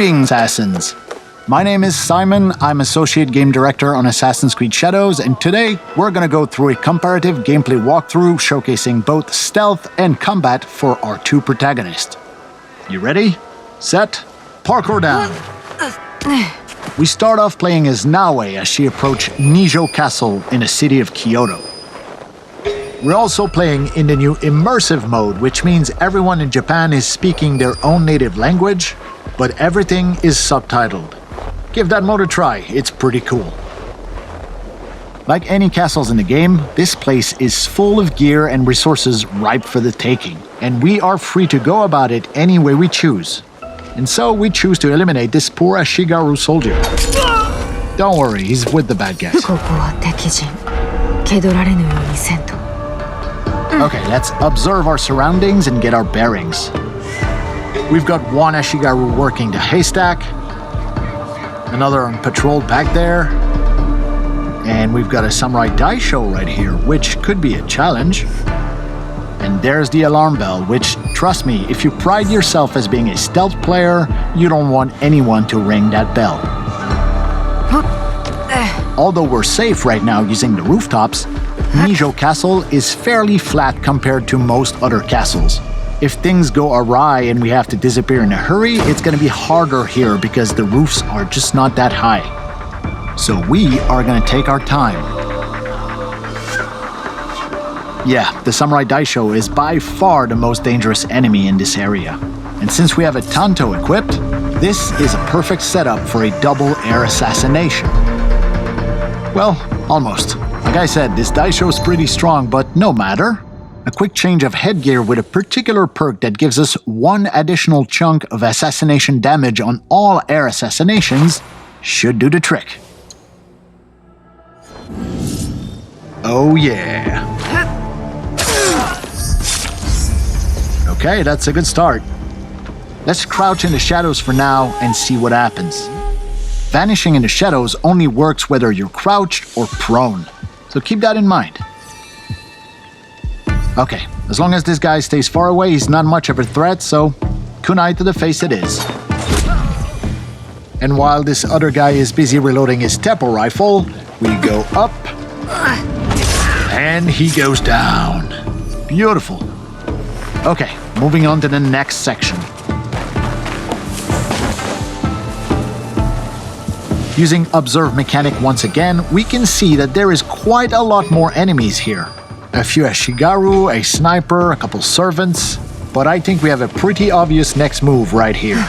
Greetings, Assassins! My name is Simon, I'm Associate Game Director on Assassin's Creed Shadows, and today we're gonna go through a comparative gameplay walkthrough showcasing both stealth and combat for our two protagonists. You ready? Set? Parkour down! We start off playing as Naoe as she approaches Nijo Castle in the city of Kyoto. We're also playing in the new immersive mode, which means everyone in Japan is speaking their own native language, but everything is subtitled. Give that mode a try, it's pretty cool. Like any castles in the game, this place is full of gear and resources ripe for the taking, and we are free to go about it any way we choose. And so we choose to eliminate this poor Ashigaru soldier. Don't worry, he's with the bad guys. Okay, let's observe our surroundings and get our bearings. We've got one Ashigaru working the haystack, another on patrol back there, and we've got a samurai daisho right here, which could be a challenge. And there's the alarm bell, which, trust me, if you pride yourself as being a stealth player, you don't want anyone to ring that bell. Although we're safe right now using the rooftops, Nijo Castle is fairly flat compared to most other castles. If things go awry and we have to disappear in a hurry, it's gonna be harder here because the roofs are just not that high. So we are gonna take our time. Yeah, the samurai daisho is by far the most dangerous enemy in this area. And since we have a tanto equipped, this is a perfect setup for a double air assassination. Well, almost. Like I said, this daisho is pretty strong, but no matter. A quick change of headgear with a particular perk that gives us one additional chunk of assassination damage on all air assassinations should do the trick. Oh yeah. Okay, that's a good start. Let's crouch in the shadows for now and see what happens. Vanishing in the shadows only works whether you're crouched or prone, so keep that in mind. Okay, as long as this guy stays far away, he's not much of a threat, so kunai to the face it is. And while this other guy is busy reloading his tempo rifle, we go up, and he goes down. Beautiful. Okay, moving on to the next section. Using Observe Mechanic once again, we can see that there is quite a lot more enemies here. A few Ashigaru, a sniper, a couple servants, but I think we have a pretty obvious next move right here.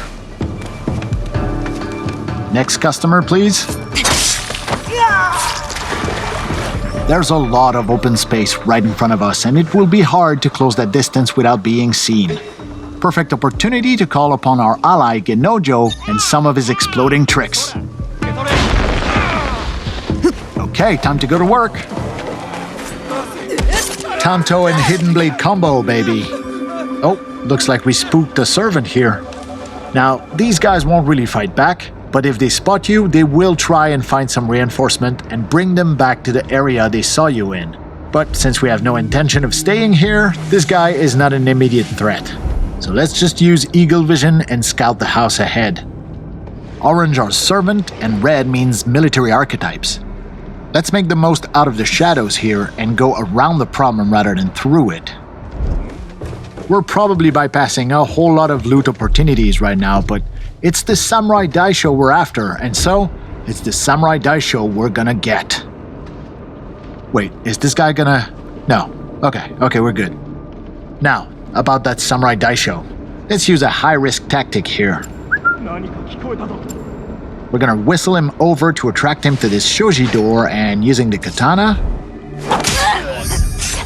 Next customer, please. There's a lot of open space right in front of us, and it will be hard to close that distance without being seen. Perfect opportunity to call upon our ally Genojo and some of his exploding tricks. Okay, time to go to work. Tanto and Hidden Blade combo, baby. Oh, looks like we spooked the servant here. Now, these guys won't really fight back, but if they spot you, they will try and find some reinforcement and bring them back to the area they saw you in. But since we have no intention of staying here, this guy is not an immediate threat. So let's just use Eagle Vision and scout the house ahead. Orange are servant and red means military archetypes. Let's make the most out of the shadows here and go around the problem rather than through it. We're probably bypassing a whole lot of loot opportunities right now, but it's the samurai daisho we're after, and so it's the samurai daisho we're gonna get. Wait, is this guy gonna... No. Okay, we're good. Now, about that samurai daisho. Let's use a high-risk tactic here. We're gonna whistle him over to attract him to this shoji door, and using the katana,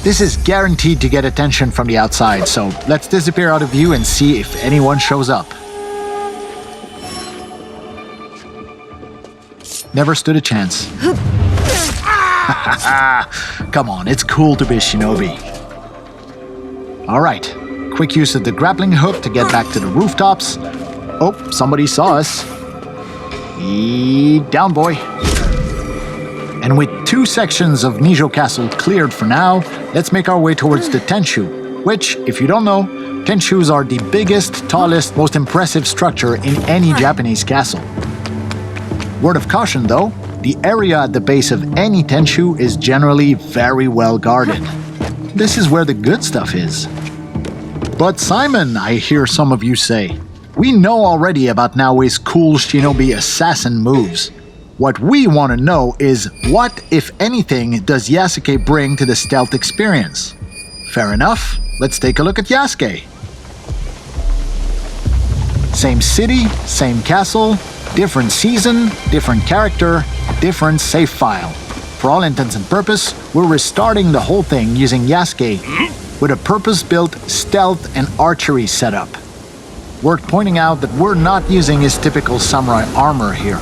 this is guaranteed to get attention from the outside, so let's disappear out of view and see if anyone shows up. Never stood a chance. Come on, it's cool to be a shinobi. Alright, quick use of the grappling hook to get back to the rooftops. Oh, somebody saw us. Down, boy. And with two sections of Nijo Castle cleared for now, let's make our way towards the Tenshu, which, if you don't know, Tenshus are the biggest, tallest, most impressive structure in any Japanese castle. Word of caution though, the area at the base of any Tenshu is generally very well guarded. This is where the good stuff is. But Simon, I hear some of you say, we know already about Naoe's cool shinobi assassin moves. What we want to know is what, if anything, does Yasuke bring to the stealth experience? Fair enough, let's take a look at Yasuke. Same city, same castle, different season, different character, different save file. For all intents and purposes, we're restarting the whole thing using Yasuke with a purpose-built stealth and archery setup. Worth pointing out that we're not using his typical samurai armor here.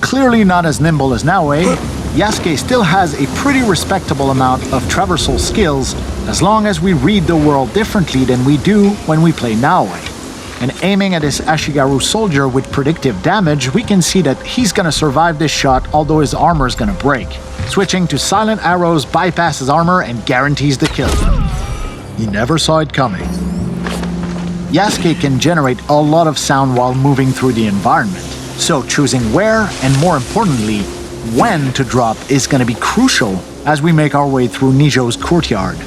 Clearly not as nimble as Naoe, Yasuke still has a pretty respectable amount of traversal skills as long as we read the world differently than we do when we play Naoe. And aiming at his Ashigaru soldier with predictive damage, we can see that he's gonna survive this shot although his armor is gonna break. Switching to silent arrows bypasses armor and guarantees the kill. He never saw it coming. Yasuke can generate a lot of sound while moving through the environment, so choosing where and more importantly, when to drop is gonna be crucial as we make our way through Nijo's courtyard.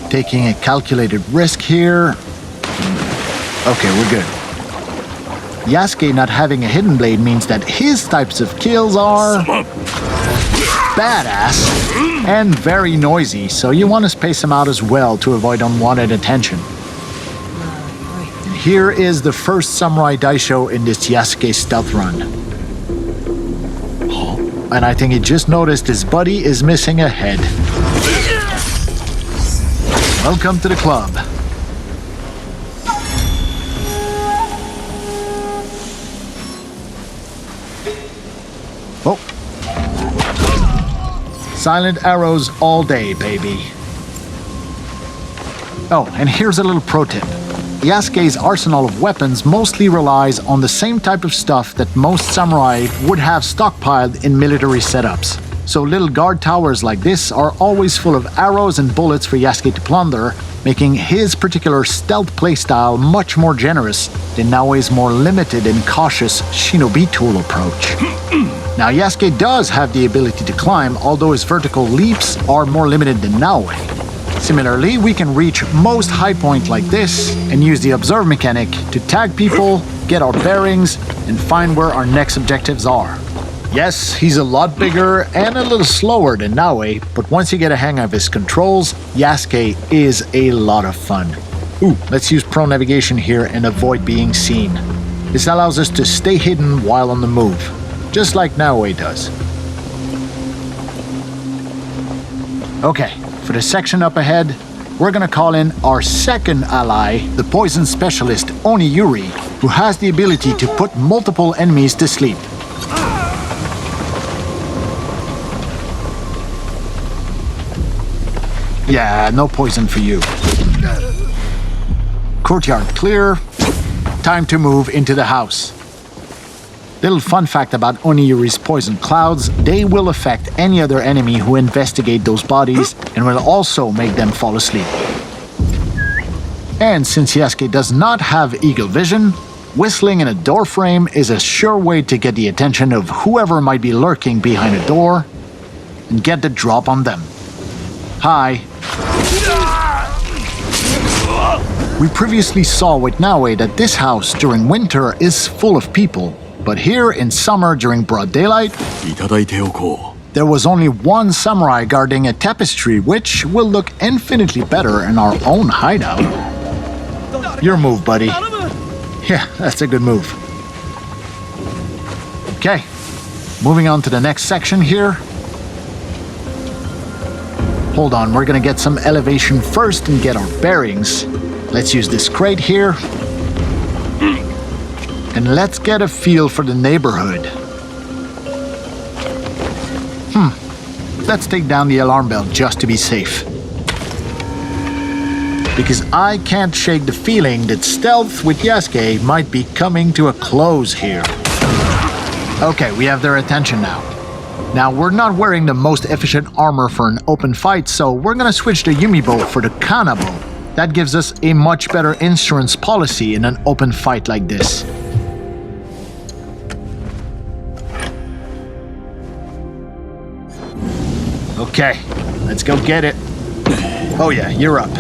Taking a calculated risk here. Okay, we're good. Yasuke not having a hidden blade means that his types of kills are badass and very noisy, so you want to space them out as well to avoid unwanted attention. Here is the first samurai daisho in this Yasuke stealth run. And I think he just noticed his buddy is missing a head. Welcome to the club. Oh. Silent arrows all day, baby. Oh, and here's a little pro tip. Yasuke's arsenal of weapons mostly relies on the same type of stuff that most samurai would have stockpiled in military setups. So little guard towers like this are always full of arrows and bullets for Yasuke to plunder, making his particular stealth playstyle much more generous than Naoe's more limited and cautious shinobi tool approach. Now Yasuke does have the ability to climb, although his vertical leaps are more limited than Naoe. Similarly, we can reach most high points like this and use the observe mechanic to tag people, get our bearings, and find where our next objectives are. Yes, he's a lot bigger and a little slower than Naoe, but once you get a hang of his controls, Yasuke is a lot of fun. Ooh, let's use pro navigation here and avoid being seen. This allows us to stay hidden while on the move, just like Naoe does. Okay, for the section up ahead, we're gonna call in our second ally, the poison specialist Oniyuri, who has the ability to put multiple enemies to sleep. Yeah, no poison for you. Courtyard clear. Time to move into the house. Little fun fact about Oniyuri's poison clouds, they will affect any other enemy who investigate those bodies and will also make them fall asleep. And since Yasuke does not have eagle vision, whistling in a door frame is a sure way to get the attention of whoever might be lurking behind a door and get the drop on them. Hi. We previously saw with Naoe that this house during winter is full of people, but here in summer during broad daylight, there was only one samurai guarding a tapestry, which will look infinitely better in our own hideout. Your move, buddy. Yeah, that's a good move. Okay, moving on to the next section here. Hold on, we're gonna get some elevation first and get our bearings. Let's use this crate here. And let's get a feel for the neighborhood. Let's take down the alarm bell just to be safe. Because I can't shake the feeling that stealth with Yasuke might be coming to a close here. Okay, we have their attention now. Now, we're not wearing the most efficient armor for an open fight, so we're gonna switch the Yumibo for the Kanabo. That gives us a much better insurance policy in an open fight like this. Okay, let's go get it. Oh yeah, you're up.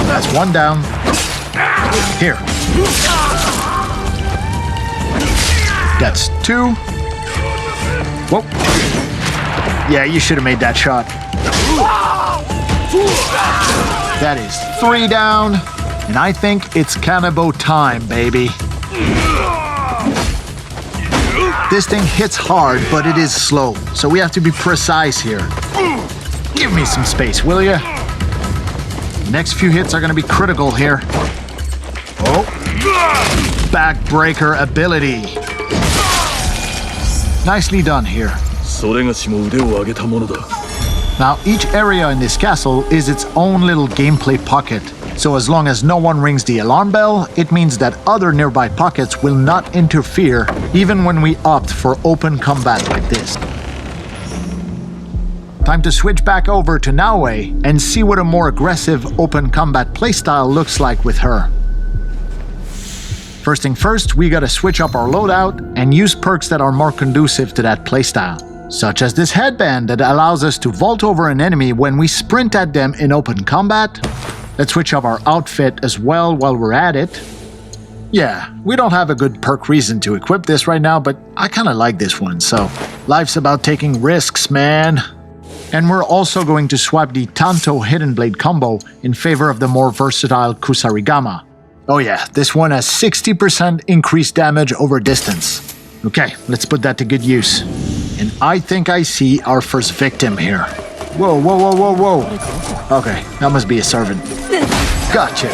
That's one down. Here. That's two. Whoa. Yeah, you should have made that shot. That is three down. And I think it's Kanabo time, baby. This thing hits hard, but it is slow, so we have to be precise here. Give me some space, will ya? Next few hits are gonna be critical here. Oh. Backbreaker ability. Nicely done here. Now, each area in this castle is its own little gameplay pocket. So as long as no one rings the alarm bell, it means that other nearby pockets will not interfere, even when we opt for open combat like this. Time to switch back over to Naoe and see what a more aggressive open combat playstyle looks like with her. First thing first, we gotta switch up our loadout and use perks that are more conducive to that playstyle, such as this headband that allows us to vault over an enemy when we sprint at them in open combat. Let's switch up our outfit as well while we're at it. Yeah, we don't have a good perk reason to equip this right now, but I kinda like this one, so life's about taking risks, man. And we're also going to swap the Tanto Hidden Blade combo in favor of the more versatile Kusarigama. Oh yeah, this one has 60% increased damage over distance. Okay, let's put that to good use. And I think I see our first victim here. Whoa, whoa, whoa, whoa, whoa. Okay, that must be a servant. Gotcha.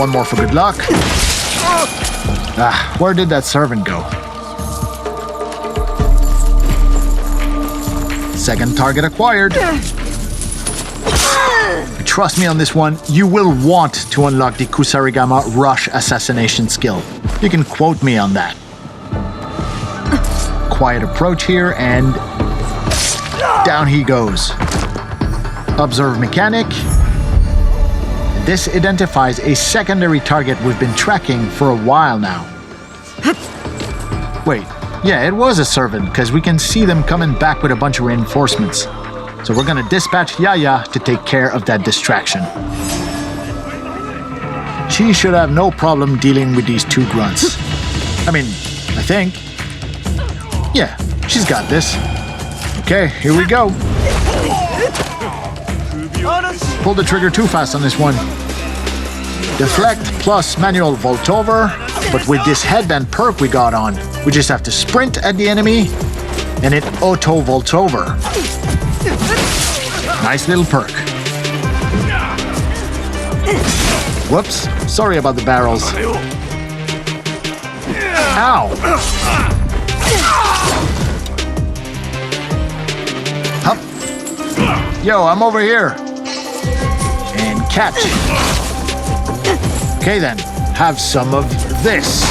One more for good luck. Ah, where did that servant go? Second target acquired. Trust me on this one, you will want to unlock the Kusarigama Rush Assassination skill. You can quote me on that. Quiet approach here, and down he goes. Observe mechanic. This identifies a secondary target we've been tracking for a while now. Wait, yeah, it was a servant, because we can see them coming back with a bunch of reinforcements. So we're gonna dispatch Yaya to take care of that distraction. She should have no problem dealing with these two grunts. I mean, I think. Yeah, she's got this. Okay, here we go. Pull the trigger too fast on this one. Deflect plus manual vault over, but with this headband perk we got on, we just have to sprint at the enemy, and it auto vaults over. Nice little perk. Whoops, sorry about the barrels. Ow! Hup. Yo, I'm over here. And catch. Okay then, have some of this.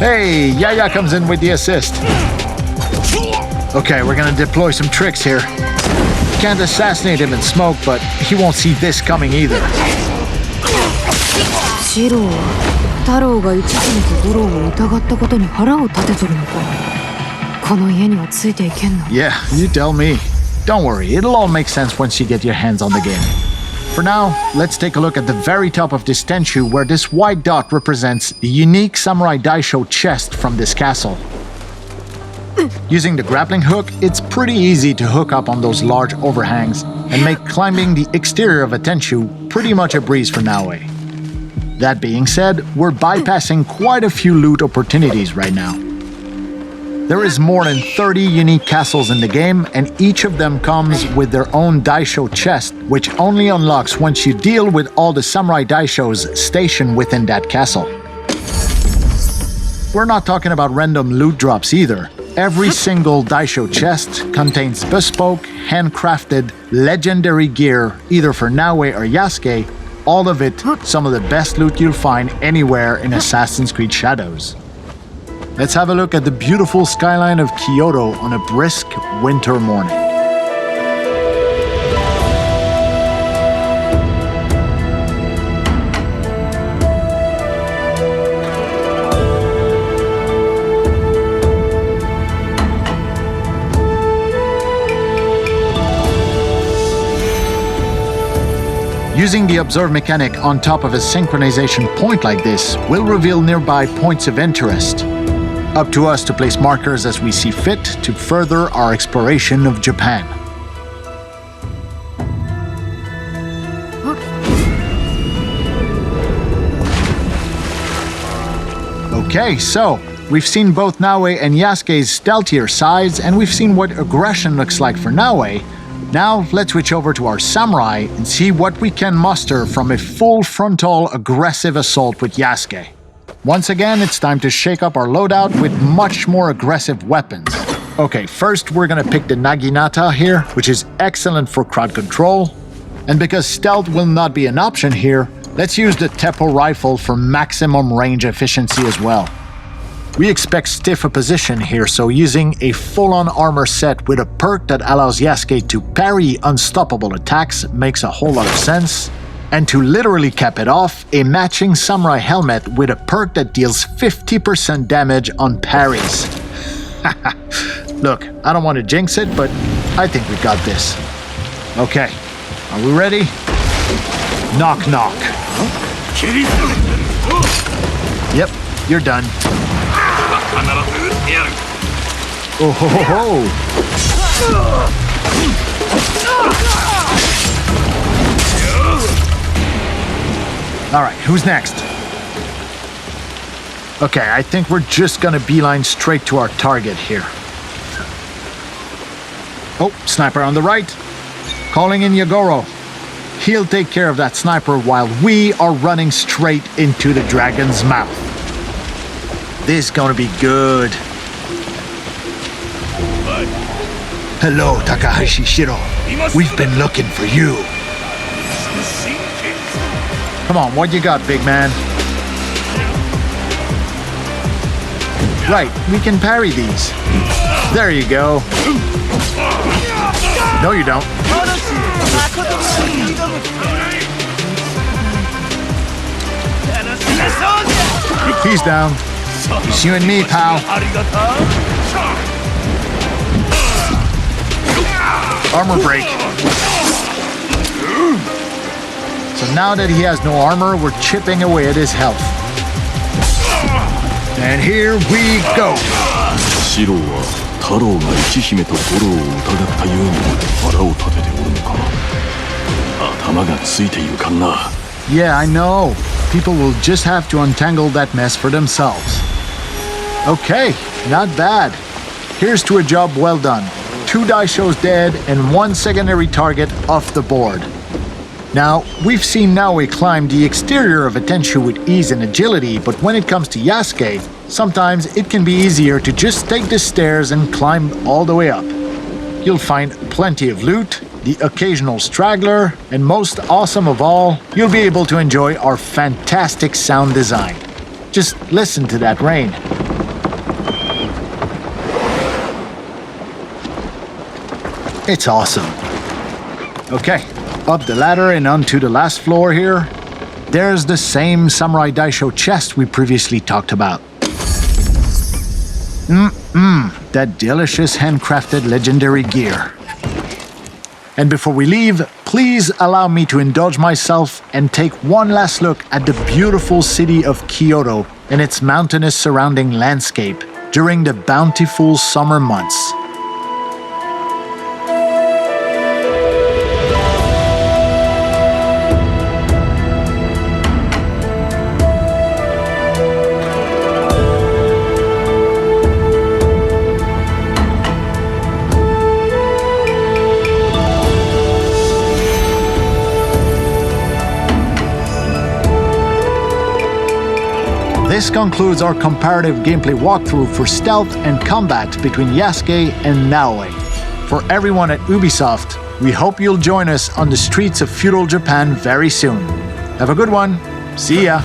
Hey, Yaya comes in with the assist. Okay, we're gonna deploy some tricks here. Can't assassinate him in smoke, but he won't see this coming either. Yeah, you tell me. Don't worry, it'll all make sense once you get your hands on the game. For now, let's take a look at the very top of this Tenchu, where this white dot represents the unique Samurai Daisho chest from this castle. Using the grappling hook, it's pretty easy to hook up on those large overhangs and make climbing the exterior of a Tenchu pretty much a breeze for Naoe. That being said, we're bypassing quite a few loot opportunities right now. There is more than 30 unique castles in the game, and each of them comes with their own Daisho chest, which only unlocks once you deal with all the Samurai Daishos stationed within that castle. We're not talking about random loot drops either. Every single Daisho chest contains bespoke, handcrafted, legendary gear, either for Naoe or Yasuke, all of it some of the best loot you'll find anywhere in Assassin's Creed Shadows. Let's have a look at the beautiful skyline of Kyoto on a brisk winter morning. Using the observe mechanic on top of a synchronization point like this will reveal nearby points of interest. Up to us to place markers as we see fit to further our exploration of Japan. Okay, so we've seen both Naoe and Yasuke's stealthier sides, and we've seen what aggression looks like for Naoe. Now let's switch over to our samurai and see what we can muster from a full frontal aggressive assault with Yasuke. Once again, it's time to shake up our loadout with much more aggressive weapons. Okay, first we're gonna pick the Naginata here, which is excellent for crowd control. And because stealth will not be an option here, let's use the Teppo rifle for maximum range efficiency as well. We expect stiff opposition here, so using a full-on armor set with a perk that allows Yasuke to parry unstoppable attacks makes a whole lot of sense. And to literally cap it off, a matching samurai helmet with a perk that deals 50% damage on parries. Look, I don't want to jinx it, but I think we got this. Okay, are we ready? Knock knock. Yep, you're done. Oh ho ho ho! Alright, who's next? Okay, I think we're just gonna beeline straight to our target here. Oh, sniper on the right. Calling in Yagoro. He'll take care of that sniper while we are running straight into the dragon's mouth. This is gonna be good. Hello, Takahashi Shiro. We've been looking for you. Come on, what you got, big man? Right, we can parry these. There you go. No, you don't. He's down. It's you and me, pal. Armor break. So now that he has no armor, we're chipping away at his health. And here we go. Yeah, I know. People will just have to untangle that mess for themselves. Okay, not bad. Here's to a job well done. 2 Daishos dead and 1 secondary target off the board. Now, we've seen Naoe climb the exterior of a Tenshu with ease and agility, but when it comes to Yasuke, sometimes it can be easier to just take the stairs and climb all the way up. You'll find plenty of loot, the occasional straggler, and most awesome of all, you'll be able to enjoy our fantastic sound design. Just listen to that rain. It's awesome. Okay, up the ladder and onto the last floor here. There's the same Samurai Daisho chest we previously talked about. That delicious handcrafted legendary gear. And before we leave, please allow me to indulge myself and take one last look at the beautiful city of Kyoto and its mountainous surrounding landscape during the bountiful summer months. this concludes our comparative gameplay walkthrough for stealth and combat between Yasuke and Naoe. For everyone at Ubisoft, we hope you'll join us on the streets of feudal Japan very soon. Have a good one. See ya!